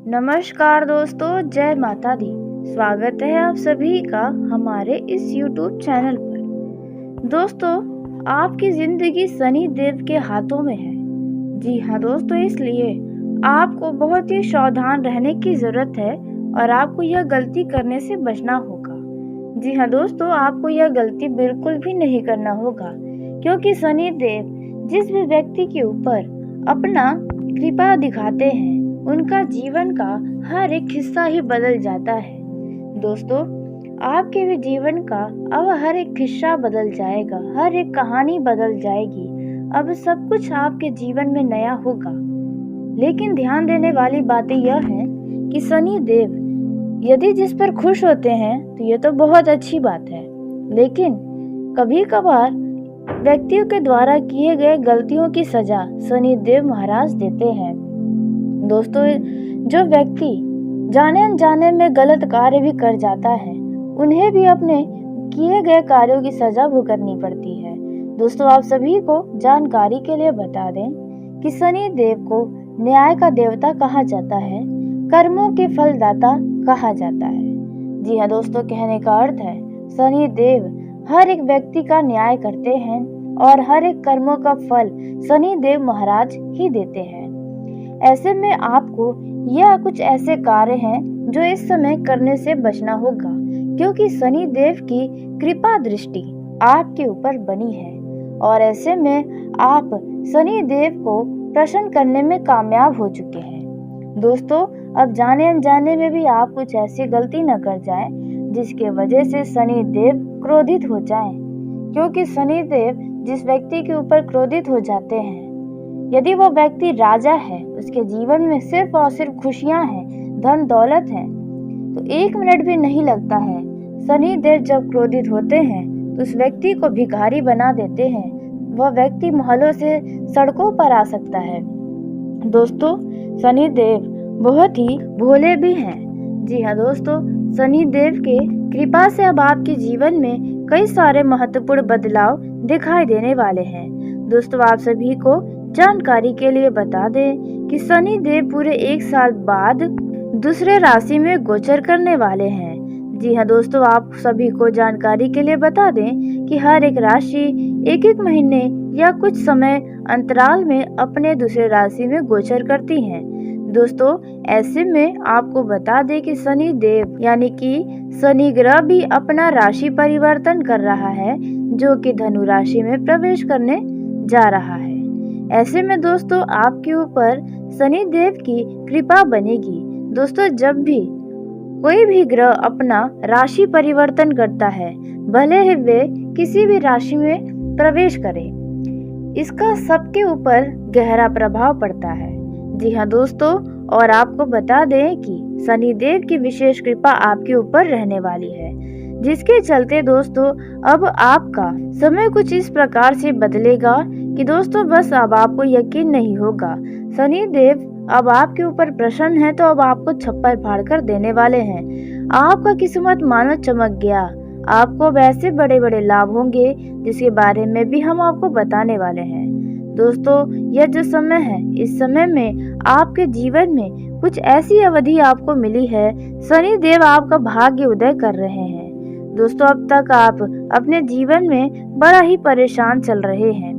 नमस्कार दोस्तों, जय माता दी। स्वागत है आप सभी का हमारे इस YouTube चैनल पर। दोस्तों, आपकी ज़िंदगी शनि देव के हाथों में है। जी हाँ दोस्तों, इसलिए आपको बहुत ही सावधान रहने की ज़रूरत है और आपको यह गलती करने से बचना होगा। जी हाँ दोस्तों, आपको यह गलती बिल्कुल भी नहीं करना होगा, क्योंकि शनि देव जिस भी व्यक्ति के ऊपर अपना कृपा दिखाते हैं उनका जीवन का हर एक हिस्सा ही बदल जाता है। दोस्तों, आपके भी जीवन का अब हर एक हिस्सा बदल जाएगा, हर एक कहानी बदल जाएगी। अब सब कुछ आपके जीवन में नया होगा। लेकिन ध्यान देने वाली बातें यह है कि शनि देव यदि जिस पर खुश होते हैं तो ये तो बहुत अच्छी बात है, लेकिन कभी कभार व्यक्तियों के द्वारा किए गए गलतियों की सजा शनि देव महाराज देते हैं। दोस्तों, जो व्यक्ति जाने अनजाने में गलत कार्य भी कर जाता है, उन्हें भी अपने किए गए कार्यों की सजा भुगतनी पड़ती है। दोस्तों, आप सभी को जानकारी के लिए बता दें कि शनि देव को न्याय का देवता कहा जाता है, कर्मों के फलदाता कहा जाता है। जी हाँ दोस्तों, कहने का अर्थ है शनि देव हर एक व्यक्ति का न्याय करते हैं और हर एक कर्मों का फल शनि देव महाराज ही देते हैं। ऐसे में आपको यह कुछ ऐसे कार्य हैं जो इस समय करने से बचना होगा, क्योंकि शनि देव की कृपा दृष्टि आपके ऊपर बनी है और ऐसे में आप शनि देव को प्रसन्न करने में कामयाब हो चुके हैं। दोस्तों, अब जाने अनजाने में भी आप कुछ ऐसी गलती न कर जाएं जिसके वजह से शनि देव क्रोधित हो जाएं, क्योंकि शनि देव जिस व्यक्ति के ऊपर क्रोधित हो जाते हैं, यदि वो व्यक्ति राजा है, उसके जीवन में सिर्फ और सिर्फ खुशियां हैं, धन दौलत है, तो 1 मिनट भी नहीं लगता है। शनि देव जब क्रोधित होते हैं तो उस व्यक्ति को भिखारी बना देते हैं। वह व्यक्ति महलों से सड़कों पर आ सकता है। दोस्तों, शनि देव बहुत ही भोले भी हैं। जी हाँ दोस्तों, शनि देव के कृपा से अब आपके जीवन में कई सारे महत्वपूर्ण बदलाव दिखाई देने वाले हैं। दोस्तों, आप सभी को जानकारी के लिए बता दें कि शनि देव पूरे 1 साल बाद दूसरे राशि में गोचर करने वाले हैं। जी हाँ दोस्तों, आप सभी को जानकारी के लिए बता दें कि हर एक राशि एक महीने या कुछ समय अंतराल में अपने दूसरे राशि में गोचर करती हैं। दोस्तों, ऐसे में आपको बता दें कि शनि देव यानी कि शनि ग्रह भी अपना राशि परिवर्तन कर रहा है, जो कि धनु राशि में प्रवेश करने जा रहा है। ऐसे में दोस्तों, आपके ऊपर शनि देव की कृपा बनेगी। दोस्तों, जब भी कोई भी ग्रह अपना राशि परिवर्तन करता है, भले ही वे किसी भी राशि में प्रवेश करे, इसका सबके ऊपर गहरा प्रभाव पड़ता है। जी हाँ दोस्तों, और आपको बता दें कि शनि देव की विशेष कृपा आपके ऊपर रहने वाली है, जिसके चलते दोस्तों अब आपका समय कुछ इस प्रकार से बदलेगा कि दोस्तों बस अब आपको यकीन नहीं होगा। शनि देव अब आपके ऊपर प्रसन्न है, तो अब आपको छप्पर फाड़ कर देने वाले हैं। आपका किस्मत मानो चमक गया। आपको वैसे बड़े बड़े लाभ होंगे जिसके बारे में भी हम आपको बताने वाले हैं। दोस्तों, यह जो समय है, इस समय में आपके जीवन में कुछ ऐसी अवधि आपको मिली है, शनि देव आपका भाग्य उदय कर रहे हैं। दोस्तों, अब तक आप अपने जीवन में बड़ा ही परेशान चल रहे हैं।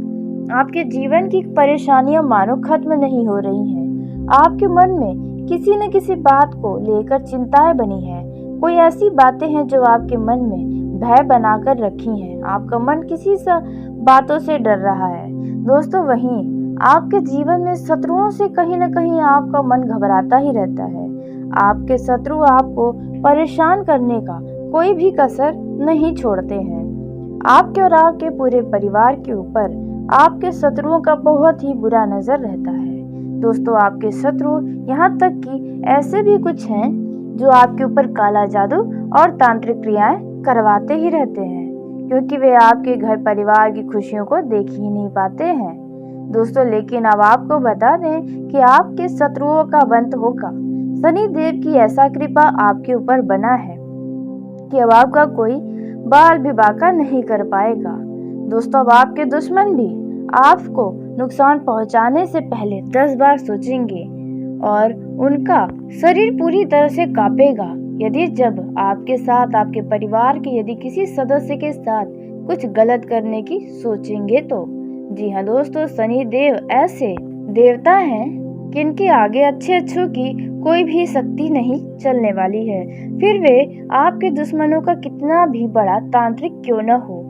आपके जीवन की परेशानियां मानो खत्म नहीं हो रही हैं। आपके मन में किसी न किसी बात को लेकर चिंताएं बनी हैं। कोई ऐसी बातें हैं जो आपके मन में भय बनाकर रखी हैं। आपका मन किसी बातों से डर रहा है। दोस्तों, वहीं आपके जीवन में शत्रुओं से कहीं न कहीं आपका मन घबराता ही रहता है। आपके शत्रु आपको परेशान करने का कोई भी कसर नहीं छोड़ते हैं। आपके और आपके पूरे परिवार के ऊपर आपके शत्रुओं का बहुत ही बुरा नजर रहता है। दोस्तों, आपके शत्रु यहाँ तक कि ऐसे भी कुछ हैं जो आपके ऊपर काला जादू और तांत्रिक क्रियाएं करवाते ही रहते हैं, क्योंकि वे आपके घर परिवार की खुशियों को देख ही नहीं पाते हैं। दोस्तों, लेकिन अब आपको बता दें कि आपके शत्रुओं का अंत होगा। शनि देव की ऐसा कृपा आपके ऊपर बना है कि अब आपका कोई बाल भी बाका नहीं कर पाएगा। दोस्तों, अब आपके दुश्मन भी आपको नुकसान पहुंचाने से पहले 10 बार सोचेंगे और उनका शरीर पूरी तरह से कांपेगा यदि जब आपके साथ आपके परिवार के यदि किसी सदस्य के साथ कुछ गलत करने की सोचेंगे तो। जी हाँ दोस्तों, शनि देव ऐसे देवता हैं कि इनके आगे अच्छों की कोई भी शक्ति नहीं चलने वाली है, फिर वे आपके दुश्मनों का कितना भी बड़ा तांत्रिक क्यों न हो।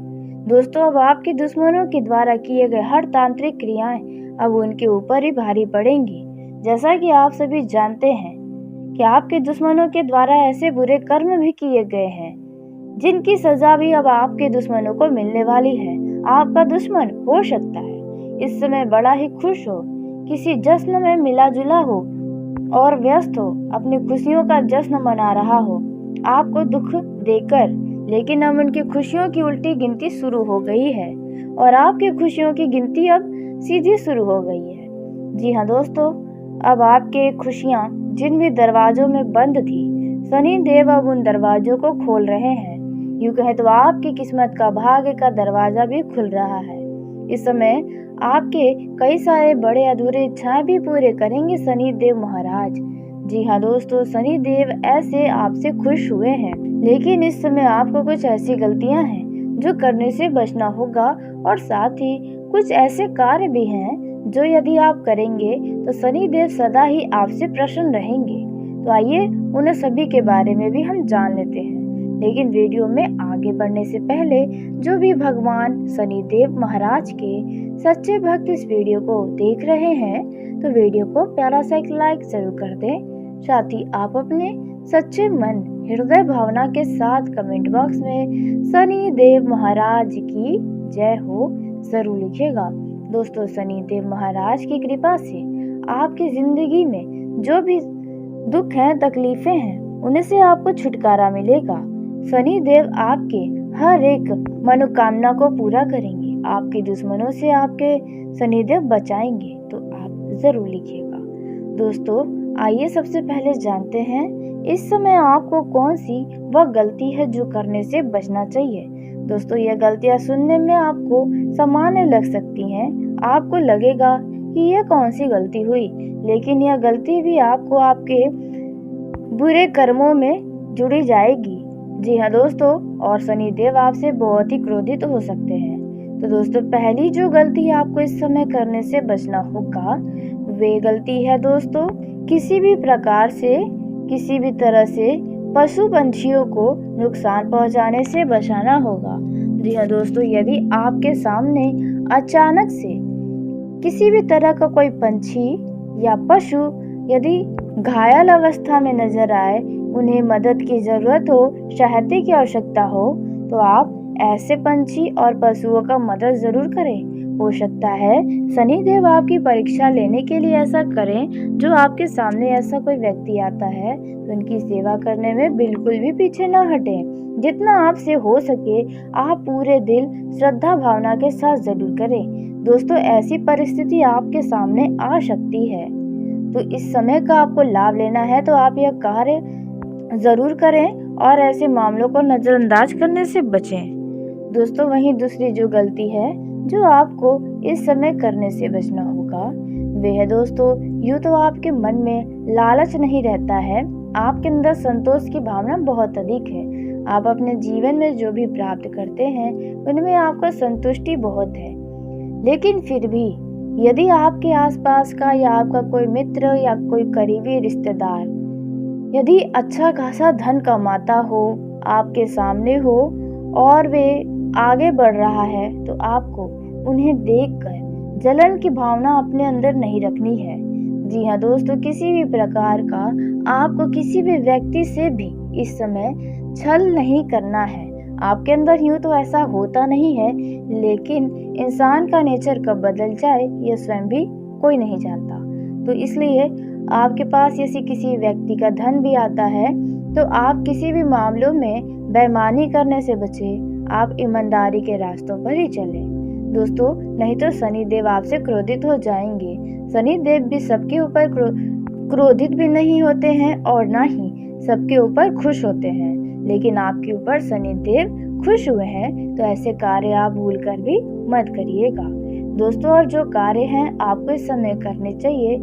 दोस्तों, अब आपके दुश्मनों के द्वारा किए गए हर तांत्रिक क्रियाएं अब उनके ऊपर ही भारी पड़ेंगी। जैसा कि आप सभी जानते हैं कि आपके दुश्मनों के द्वारा ऐसे बुरे कर्म भी किए गए हैं जिनकी सजा भी अब आपके दुश्मनों को मिलने वाली है। आपका दुश्मन हो सकता है इस समय बड़ा ही खुश हो, किसी जश्न में मिला जुला हो और व्यस्त हो, अपनी खुशियों का जश्न मना रहा हो आपको दुख देकर, लेकिन अब उनकी खुशियों की उल्टी गिनती शुरू हो गई है और आपकी खुशियों की गिनती अब सीधी शुरू हो गई है। जी हाँ दोस्तों, अब आपके खुशियाँ जिन भी दरवाजों में बंद थी, शनि देव अब उन दरवाजों को खोल रहे हैं। यूं कहें तो आपकी किस्मत का भाग्य का दरवाजा भी खुल रहा है। इस समय आपके कई सारे बड़े अधूरे इच्छाएं भी पूरे करेंगे शनि देव महाराज। जी हाँ दोस्तों, शनि देव ऐसे आपसे खुश हुए हैं, लेकिन इस समय आपको कुछ ऐसी गलतियां हैं जो करने से बचना होगा और साथ ही कुछ ऐसे कार्य भी हैं जो यदि आप करेंगे तो शनि देव सदा ही आपसे प्रसन्न रहेंगे। तो आइए उन्हें सभी के बारे में भी हम जान लेते हैं, लेकिन वीडियो में आगे बढ़ने से पहले जो भी भगवान शनि देव महाराज के सच्चे भक्त इस वीडियो को देख रहे हैं तो वीडियो को प्यारा सा एक लाइक जरूर कर दें। साथ ही आप अपने सच्चे मन हृदय भावना के साथ कमेंट बॉक्स में शनि देव महाराज की जय हो जरूर लिखिएगा। दोस्तों, शनि देव महाराज की कृपा से आपकी जिंदगी में जो भी दुख हैं, तकलीफें हैं, उन्हें से आपको छुटकारा मिलेगा। शनि देव आपके हर एक मनोकामना को पूरा करेंगे, आपके दुश्मनों से आपके शनि देव बचाएंगे। तो आप जरूर लिखिएगा। दोस्तों, आइए सबसे पहले जानते हैं इस समय आपको कौन सी वह गलती है जो करने से बचना चाहिए। दोस्तों, यह गलतियां सुनने में आपको सामान्य लग सकती हैं, आपको लगेगा कि यह कौन सी गलती हुई, लेकिन यह गलती भी आपको आपके बुरे कर्मों में जुड़ी जाएगी। जी हाँ दोस्तों, और शनि देव आपसे बहुत ही क्रोधित हो सकते हैं। तो दोस्तों, पहली जो गलती आपको इस समय करने से बचना होगा वे गलती है दोस्तों, किसी भी प्रकार से किसी भी तरह से पशु पंछियों को नुकसान पहुंचाने से बचाना होगा। जी हाँ दोस्तों, यदि आपके सामने अचानक से किसी भी तरह का कोई पंछी या पशु यदि घायल अवस्था में नजर आए, उन्हें मदद की जरूरत हो, सहायता की आवश्यकता हो, तो आप ऐसे पंछी और पशुओं का मदद जरूर करें। हो सकता है शनि देव आपकी परीक्षा लेने के लिए ऐसा करें। जो आपके सामने ऐसा कोई व्यक्ति आता है तो उनकी सेवा करने में बिल्कुल भी पीछे न हटें। जितना आपसे हो सके आप पूरे दिल श्रद्धा भावना के साथ जरूर करें। दोस्तों, ऐसी परिस्थिति आपके सामने आ सकती है, तो इस समय का आपको लाभ लेना है तो आप यह कार्य जरूर करें और ऐसे मामलों को नजरअंदाज करने से बचें। दोस्तों, वहीं दूसरी जो गलती है जो आपको इस समय करने से बचना होगा वे है दोस्तों, यूँ तो आपके मन में लालच नहीं रहता है, आपके अंदर संतोष की भावना बहुत अधिक है। आप अपने जीवन में जो भी प्राप्त करते हैं उनमें आपको संतुष्टि बहुत है, लेकिन फिर भी यदि आपके आसपास का या आपका कोई मित्र या कोई करीबी रिश्तेदार यदि अच्छा खासा धन कमाता हो, आपके सामने हो और वे आगे बढ़ रहा है, तो आपको उन्हें देखकर जलन की भावना अपने अंदर नहीं रखनी है। जी हाँ दोस्तों, किसी भी प्रकार का आपको किसी भी व्यक्ति से भी इस समय छल नहीं करना है। आपके अंदर यूँ तो ऐसा होता नहीं है, लेकिन इंसान का नेचर कब बदल जाए यह स्वयं भी कोई नहीं जानता। तो इसलिए आपके पास यदि किसी व्यक्ति का धन भी आता है तो आप किसी भी मामलों में बेईमानी करने से बचें, आप ईमानदारी के रास्तों पर ही चलें दोस्तों, नहीं तो शनि देव आपसे क्रोधित हो जाएंगे। शनि देव भी सबके ऊपर क्रोधित भी नहीं होते हैं और ना ही सबके ऊपर खुश होते हैं, लेकिन आपके ऊपर शनि देव खुश हुए हैं तो ऐसे कार्य आप भूल कर भी मत करिएगा दोस्तों। और जो कार्य हैं आपको इस समय करने चाहिए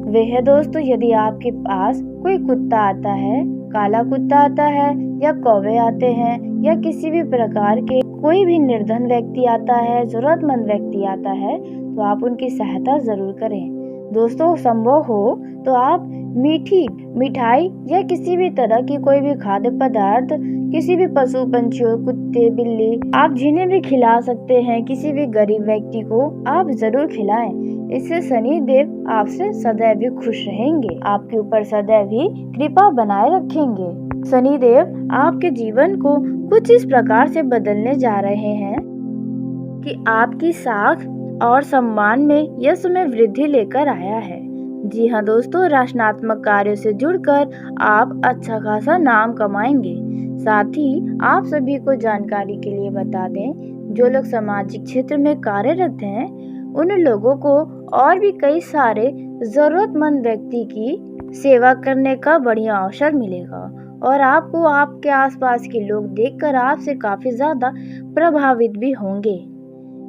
वे है दोस्तों, यदि आपके पास कोई कुत्ता आता है, काला कुत्ता आता है या कौवे आते हैं या किसी भी प्रकार के कोई भी निर्धन व्यक्ति आता है, जरूरतमंद व्यक्ति आता है, तो आप उनकी सहायता जरूर करें। दोस्तों, संभव हो तो आप मीठी मिठाई या किसी भी तरह की कोई भी खाद्य पदार्थ किसी भी पशु पंछियों, कुत्ते, बिल्ली, आप जिन्हें भी खिला सकते हैं, किसी भी गरीब व्यक्ति को आप जरूर खिलाएं। इससे शनि देव आपसे सदैव ही खुश रहेंगे, आपके ऊपर सदैव ही कृपा बनाए रखेंगे। शनि देव आपके जीवन को कुछ इस प्रकार से बदलने जा रहे हैं कि आपकी साख और सम्मान में, यश में वृद्धि लेकर आया है। जी हाँ दोस्तों, रचनात्मक कार्यों से जुड़कर आप अच्छा खासा नाम कमाएंगे। साथ ही आप सभी को जानकारी के लिए बता दें, जो लोग सामाजिक क्षेत्र में कार्यरत हैं, उन लोगों को और भी कई सारे जरूरतमंद व्यक्ति की सेवा करने का बढ़िया अवसर मिलेगा और आपको आपके आसपास के लोग देखकर आपसे काफी ज्यादा प्रभावित भी होंगे।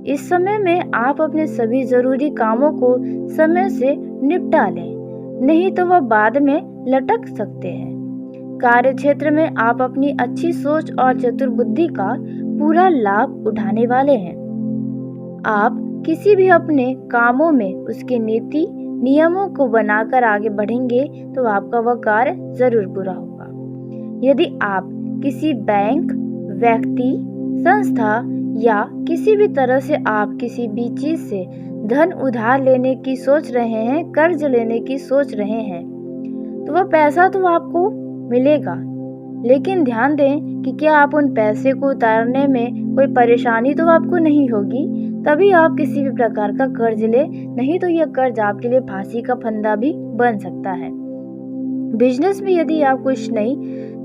इस समय में आप अपने सभी जरूरी कामों को समय से निपटा लें, नहीं तो वह बाद में लटक सकते हैं। कार्य क्षेत्र में आप अपनी अच्छी सोच और चतुर बुद्धि का पूरा लाभ उठाने वाले हैं। आप किसी भी अपने कामों में उसके नीति नियमों को बनाकर आगे बढ़ेंगे तो आपका वह कार्य जरूर पूरा होगा। यदि आप किसी बैंक, व्यक्ति, संस्था या किसी भी तरह से आप किसी भी चीज से धन उधार लेने की सोच रहे हैं, कर्ज लेने की सोच रहे हैं, तो वह पैसा तो आपको मिलेगा, लेकिन ध्यान दें कि क्या आप उन पैसे को उतारने में कोई परेशानी तो आपको नहीं होगी, तभी आप किसी भी प्रकार का कर्ज ले, नहीं तो यह कर्ज आपके लिए फांसी का फंदा भी बन सकता है। बिजनेस में यदि आप कुछ नई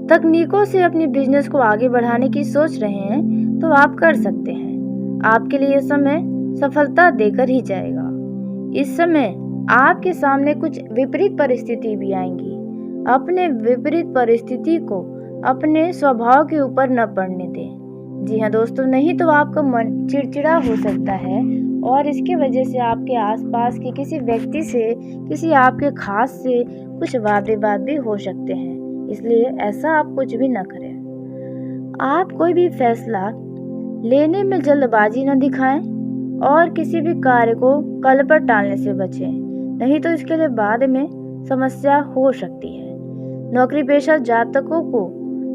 तकनीकों से अपने बिजनेस को आगे बढ़ाने की सोच रहे हैं तो आप कर सकते हैं। आपके लिए समय सफलता देकर ही जाएगा। इस समय आपके सामने कुछ विपरीत परिस्थिति भी आएंगी। अपने विपरीत परिस्थिति को अपने स्वभाव के ऊपर न पड़ने दें। जी हाँ दोस्तों, नहीं तो आपका मन चिड़चिड़ा हो सकता है और इसके वजह से आपके आसपास के किसी व्यक्ति से, किसी आपके खास से कुछ वाद विवाद भी हो सकते हैं। इसलिए ऐसा आप कुछ भी न करें। आप कोई भी फैसला लेने में जल्दबाजी न दिखाएं और किसी भी कार्य को कल पर टालने से बचें, नहीं तो इसके लिए बाद में समस्या हो सकती है। नौकरी पेशा जातकों को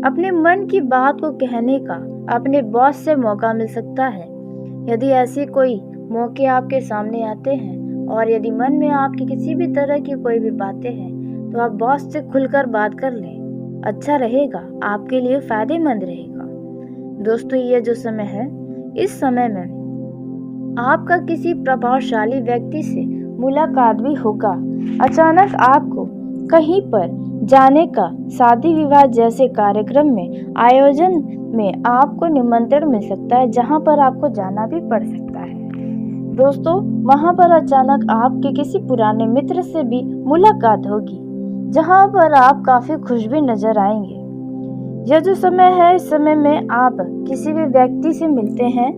अपने मन की बात को कहने का अपने बॉस से मौका मिल सकता है। यदि ऐसे कोई मौके आपके सामने आते हैं और यदि मन में आपकी किसी भी तरह की कोई भी बातें हैं तो आप बॉस से खुलकर बात कर लें, अच्छा रहेगा, आपके लिए फायदेमंद रहेगा। दोस्तों, ये जो समय है, इस समय में आपका किसी प्रभावशाली व्यक्ति से मुलाकात भी होगा। अचानक आपको कहीं पर जाने का, शादी विवाह जैसे कार्यक्रम में, आयोजन में आपको निमंत्रण मिल सकता है, जहां पर आपको जाना भी पड़ सकता है। दोस्तों, वहां पर अचानक आपके किसी पुराने मित्र से भी मुलाकात होगी, जहां पर आप काफी खुश भी नजर आएंगे। यह जो समय है, इस समय में आप किसी भी व्यक्ति से मिलते हैं,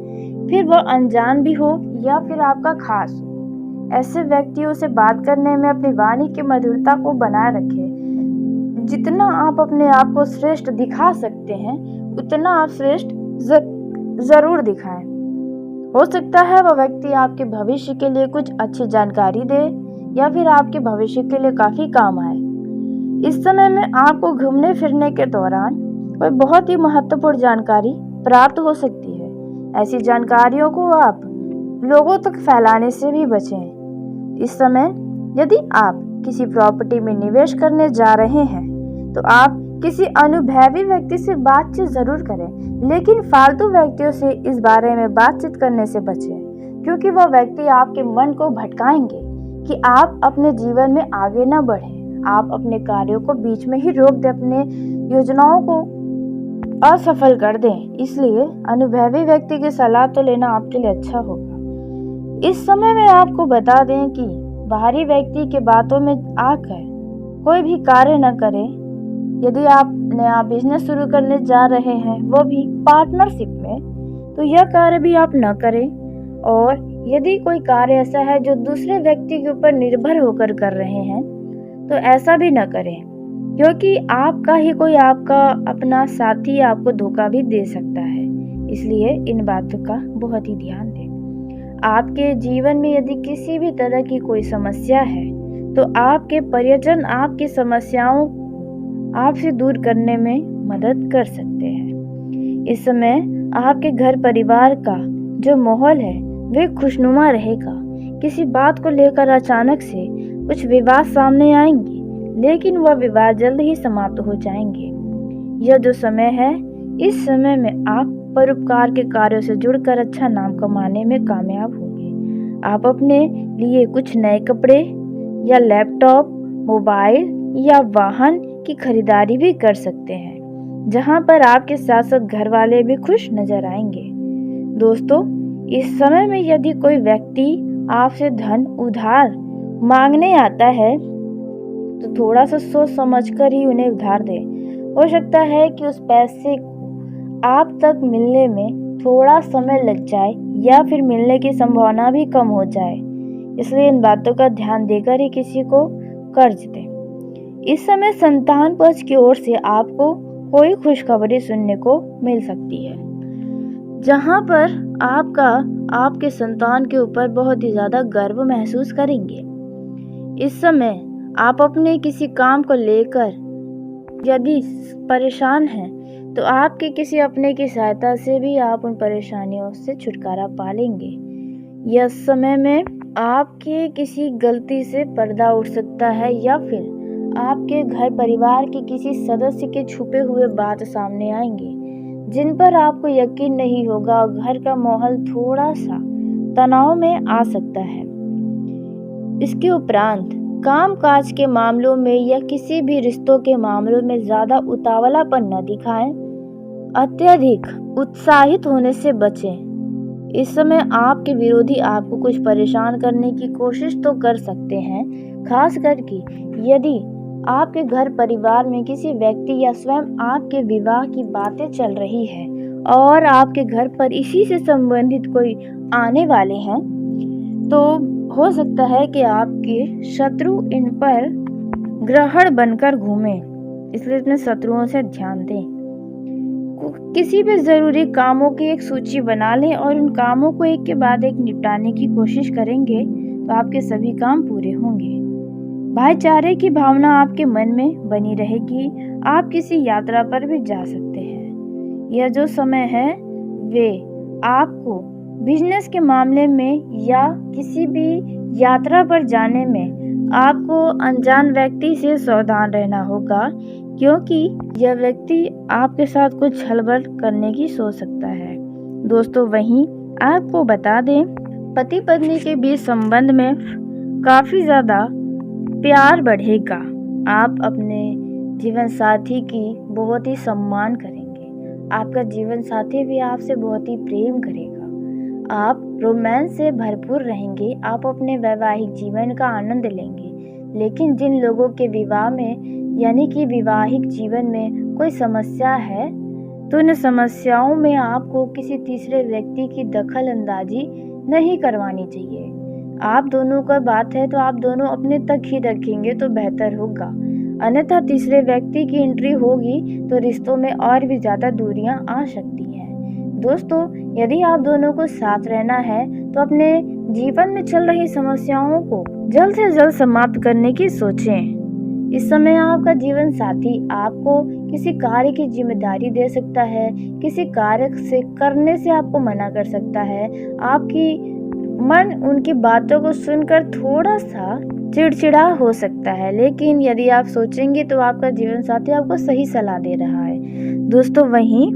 फिर वह अनजान भी हो या फिर आपका खास हो, ऐसे व्यक्तियों से बात करने में अपनी वाणी की मधुरता को बनाए रखें। जितना आप अपने आप को श्रेष्ठ दिखा सकते हैं, उतना आप श्रेष्ठ जरूर दिखाएं। हो सकता है वह व्यक्ति आपके भविष्य के लिए कुछ अच्छी जानकारी दे या फिर आपके भविष्य के लिए काफी काम आए। इस समय में आपको घूमने फिरने के दौरान कोई बहुत ही महत्वपूर्ण जानकारी प्राप्त हो सकती है। ऐसी जानकारियों को आप लोगों तक फैलाने से भी बचें। इस समय यदि आप किसी प्रॉपर्टी में निवेश करने जा रहे हैं तो आप किसी अनुभवी व्यक्ति से बातचीत जरूर करें, लेकिन फालतू व्यक्तियों से इस बारे में बातचीत करने से बचें, क्योंकि वह व्यक्ति आपके मन को भटकाएंगे कि आप अपने जीवन में आगे न बढ़ें। आप अपने कार्यों को बीच में ही रोक दें, अपने योजनाओं को असफल कर दें। इसलिए अनुभवी व्यक्ति की सलाह तो लेना आपके लिए अच्छा होगा। इस समय में आपको बता दें कि बाहरी व्यक्ति के बातों में आकर कोई भी कार्य न करें। यदि आप नया बिजनेस शुरू करने जा रहे हैं, वो भी पार्टनरशिप में, तो यह कार्य भी आप न करें। और यदि कोई कार्य ऐसा है जो दूसरे व्यक्ति के ऊपर निर्भर होकर कर रहे हैं तो ऐसा भी न करें, क्योंकि आपका ही कोई आपका अपना साथी आपको धोखा भी दे सकता है। इसलिए इन बातों का बहुत ही ध्यान दें। आपके जीवन में यदि किसी भी तरह की कोई समस्या है तो आपके परिजन आपकी समस्याओं आपसे दूर करने में मदद कर सकते हैं। इस समय आपके घर परिवार का जो माहौल है वह खुशनुमा रहेगा। किसी बात को लेकर अचानक से कुछ विवाद सामने आएंगे, लेकिन वह विवाद जल्द ही समाप्त हो जाएंगे। यह जो समय है, इस समय में आप परोपकार के कार्यों से जुड़कर अच्छा नाम कमाने में कामयाब होंगे। आप अपने लिए कुछ नए कपड़े या लैपटॉप, मोबाइल या वाहन की खरीदारी भी कर सकते हैं, जहां पर आपके साथ साथ घर वाले भी खुश नजर आएंगे। दोस्तों, इस समय में यदि कोई व्यक्ति आपसे धन उधार मांगने आता है तो थोड़ा सा सोच समझकर ही उन्हें उधार दें। हो सकता है कि उस पैसे को आप तक मिलने में थोड़ा समय लग जाए या फिर मिलने की संभावना भी कम हो जाए, इसलिए इन बातों का ध्यान देकर ही किसी को कर्ज दें। इस समय संतान पक्ष की ओर से आपको कोई खुशखबरी सुनने को मिल सकती है, जहां पर आपके संतान के ऊपर बहुत ही ज्यादा गर्व महसूस करेंगे। इस समय आप अपने किसी काम को लेकर यदि परेशान हैं तो आपके किसी अपने की सहायता से भी आप उन परेशानियों से छुटकारा पा लेंगे। यह समय में आपके किसी गलती से पर्दा उठ सकता है या फिर आपके घर परिवार के किसी सदस्य के छुपे हुए बात सामने आएंगे, जिन पर आपको यकीन नहीं होगा और घर का माहौल थोड़ा सा तनाव में आ सकता है। इसके उपरांत काम काज के मामलों में या किसी भी रिश्तों के मामलों में ज्यादा उतावलापन न दिखाएं। अत्यधिक उत्साहित होने से बचें। इस समय आपके विरोधी आपको कुछ परेशान करने की कोशिश तो कर सकते हैं, खास करके यदि आपके घर परिवार में किसी व्यक्ति या स्वयं आपके विवाह की बातें चल रही है और आपके घर पर इसी से संबंधित कोई आने वाले हैं, तो हो सकता है कि आपके शत्रु इन पर ग्रहण बनकर घूमे, इसलिए अपने शत्रुओं से ध्यान दें। किसी भी जरूरी कामों की एक सूची बना लें और उन कामों को एक के बाद एक निपटाने की कोशिश करेंगे तो आपके सभी काम पूरे होंगे। भाईचारे की भावना आपके मन में बनी रहेगी। आप किसी यात्रा पर भी जा सकते हैं। यह जो समय है वे आपको बिजनेस के मामले में या किसी भी यात्रा पर जाने में आपको अनजान व्यक्ति से सावधान रहना होगा, क्योंकि यह व्यक्ति आपके साथ कुछ छलबल करने की सोच सकता है। दोस्तों, वहीं आपको बता दें, पति पत्नी के बीच संबंध में काफी ज्यादा प्यार बढ़ेगा। आप अपने जीवन साथी की बहुत ही सम्मान करेंगे। आपका जीवन साथी भी आपसे बहुत ही प्रेम करेगा। आप रोमांस से भरपूर रहेंगे। आप अपने वैवाहिक जीवन का आनंद लेंगे। लेकिन जिन लोगों के विवाह में यानी कि वैवाहिक जीवन में कोई समस्या है तो उन समस्याओं में आपको किसी तीसरे व्यक्ति की दखल अंदाजी नहीं करवानी चाहिए। आप दोनों का बात है तो आप दोनों अपने तक ही रखेंगे तो बेहतर होगा, अन्यथा तीसरे व्यक्ति की एंट्री होगी तो रिश्तों में और भी ज़्यादा दूरियां आ सकती हैं। दोस्तों, यदि आप दोनों को साथ रहना है तो अपने जीवन में चल रही समस्याओं को जल्द से जल्द समाप्त करने की सोचें। इस समय आपका जीवन साथी आपको किसी कार्य की जिम्मेदारी दे सकता है, किसी कार्य से करने से आपको मना कर सकता है। आपकी मन उनकी बातों को सुनकर थोड़ा सा चिड़चिड़ा हो सकता है, लेकिन यदि आप सोचेंगे तो आपका जीवन साथी आपको सही सलाह दे रहा है। दोस्तों, वहीं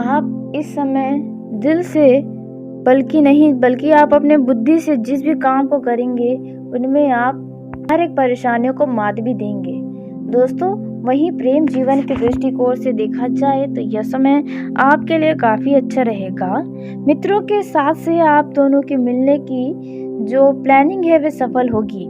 आप इस समय दिल से बल्कि आप अपने बुद्धि से जिस भी काम को करेंगे उनमें आप हर एक परेशानियों को मात भी देंगे। दोस्तों, वहीं प्रेम जीवन के दृष्टिकोण से देखा जाए तो यह समय आपके लिए काफ़ी अच्छा रहेगा। मित्रों के साथ से आप दोनों के मिलने की जो प्लानिंग है वे सफल होगी।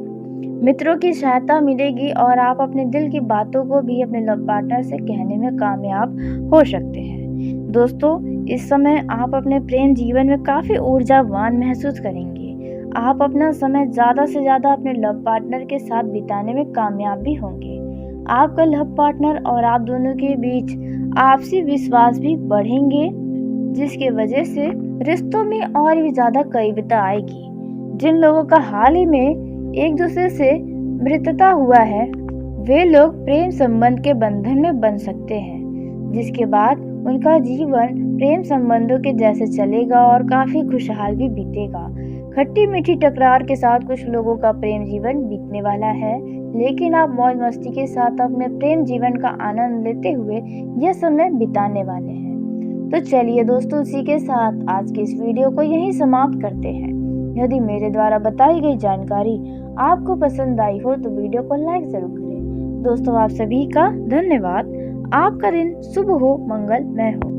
मित्रों की सहायता मिलेगी और आप अपने दिल की बातों को भी अपने लव पार्टनर से कहने में कामयाब हो सकते हैं। दोस्तों, इस समय आप अपने प्रेम जीवन में काफ़ी ऊर्जावान महसूस करेंगे। आप अपना समय ज़्यादा से ज़्यादा अपने लव पार्टनर के साथ बिताने में कामयाब भी होंगे। आपका लव पार्टनर और आप दोनों के बीच आपसी विश्वास भी बढ़ेंगे, जिसकी वजह से रिश्तों में और भी ज़्यादा करीबता आएगी। जिन लोगों का हाल ही में एक दूसरे से मित्रता हुआ है, वे लोग प्रेम संबंध के बंधन में बन सकते हैं, जिसके बाद उनका जीवन प्रेम संबंधों के जैसे चलेगा और काफ़ी खुशहाल भी बीतेगा। खट्टी मीठी टकरार के साथ कुछ लोगों का प्रेम जीवन बीतने वाला है, लेकिन आप मौज मस्ती के साथ अपने प्रेम जीवन का आनंद लेते हुए यह समय बिताने वाले हैं। तो चलिए दोस्तों, इसी के साथ आज की इस वीडियो को यहीं समाप्त करते हैं। यदि मेरे द्वारा बताई गई जानकारी आपको पसंद आई हो तो वीडियो को लाइक जरूर करें। दोस्तों, आप सभी का धन्यवाद। आपका दिन शुभ हो, मंगलमय हो।